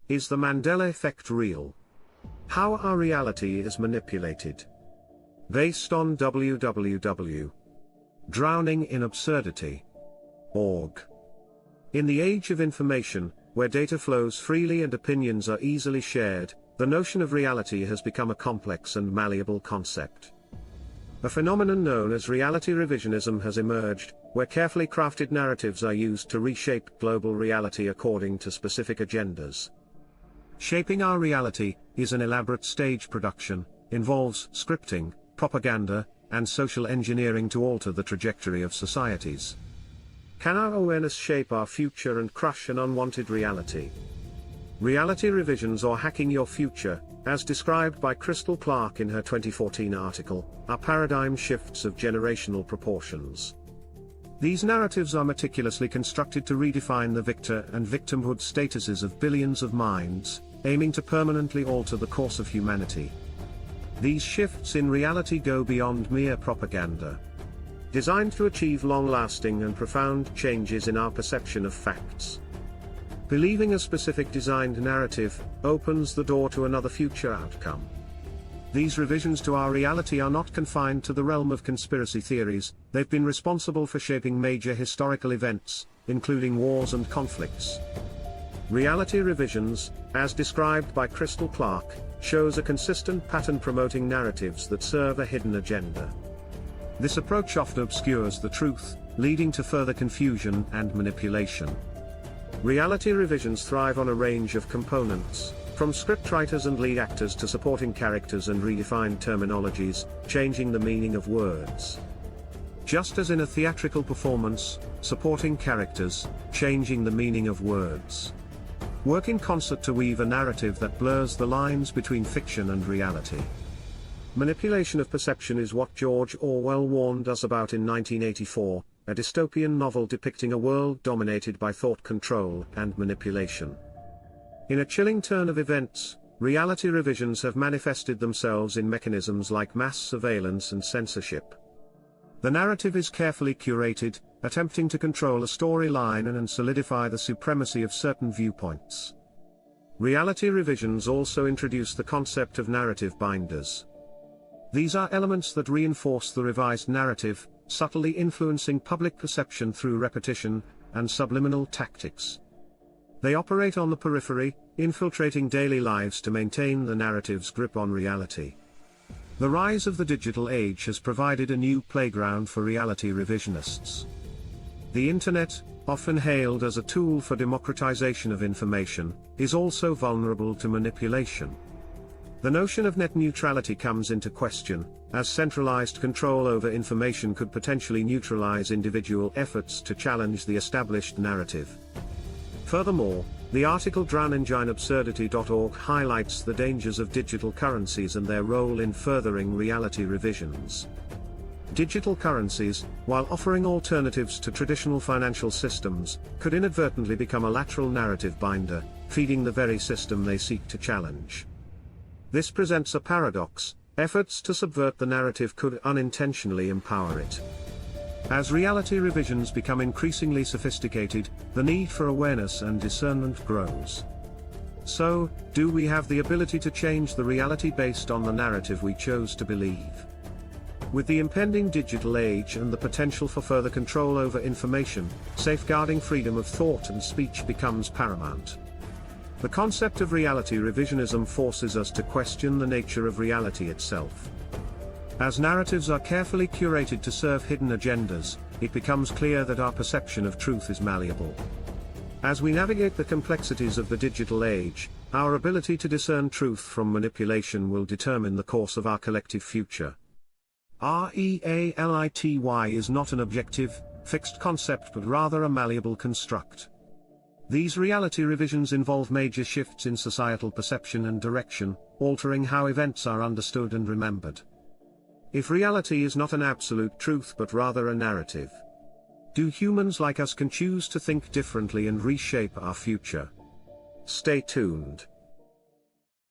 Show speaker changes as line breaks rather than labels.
Is the Mandela effect real? How our reality is manipulated. Based on www.drowninginabsurdity.org. In the age of information, where data flows freely and opinions are easily shared, the notion of reality has become a complex and malleable concept. A phenomenon known as reality revisionism has emerged, where carefully crafted narratives are used to reshape global reality according to specific agendas. Shaping our reality is an elaborate stage production, involves scripting, propaganda, and social engineering to alter the trajectory of societies. Can our awareness shape our future and crush an unwanted reality? Reality revisions or hacking your future, as described by Crystal Clark in her 2014 article, are paradigm shifts of generational proportions. These narratives are meticulously constructed to redefine the victor and victimhood statuses of billions of minds, aiming to permanently alter the course of humanity. These shifts in reality go beyond mere propaganda. Designed to achieve long-lasting and profound changes in our perception of facts. Believing a specific designed narrative opens the door to another future outcome. These revisions to our reality are not confined to the realm of conspiracy theories, they've been responsible for shaping major historical events, including wars and conflicts. Reality revisions, as described by Crystal Clark, shows a consistent pattern promoting narratives that serve a hidden agenda. This approach often obscures the truth, leading to further confusion and manipulation. Reality revisions thrive on a range of components, from scriptwriters and lead actors to supporting characters and redefined terminologies, changing the meaning of words. Just as in a theatrical performance, supporting characters, changing the meaning of words work in concert to weave a narrative that blurs the lines between fiction and reality. Manipulation of perception is what George Orwell warned us about in 1984, a dystopian novel depicting a world dominated by thought control and manipulation. In a chilling turn of events, reality revisions have manifested themselves in mechanisms like mass surveillance and censorship. The narrative is carefully curated, attempting to control a storyline and solidify the supremacy of certain viewpoints. Reality revisions also introduce the concept of narrative binders. These are elements that reinforce the revised narrative, subtly influencing public perception through repetition and subliminal tactics. They operate on the periphery, infiltrating daily lives to maintain the narrative's grip on reality. The rise of the digital age has provided a new playground for reality revisionists. The Internet, often hailed as a tool for democratization of information, is also vulnerable to manipulation. The notion of net neutrality comes into question, as centralized control over information could potentially neutralize individual efforts to challenge the established narrative. Furthermore, the article drowninginabsurdity.org highlights the dangers of digital currencies and their role in furthering reality revisions. Digital currencies, while offering alternatives to traditional financial systems, could inadvertently become a lateral narrative binder, feeding the very system they seek to challenge. This presents a paradox: efforts to subvert the narrative could unintentionally empower it. As reality revisions become increasingly sophisticated, the need for awareness and discernment grows. So, do we have the ability to change the reality based on the narrative we chose to believe? With the impending digital age and the potential for further control over information, safeguarding freedom of thought and speech becomes paramount. The concept of reality revisionism forces us to question the nature of reality itself. As narratives are carefully curated to serve hidden agendas, it becomes clear that our perception of truth is malleable. As we navigate the complexities of the digital age, our ability to discern truth from manipulation will determine the course of our collective future. Reality is not an objective, fixed concept but rather a malleable construct. These reality revisions involve major shifts in societal perception and direction, altering how events are understood and remembered. If reality is not an absolute truth but rather a narrative, do humans like us can choose to think differently and reshape our future? Stay tuned.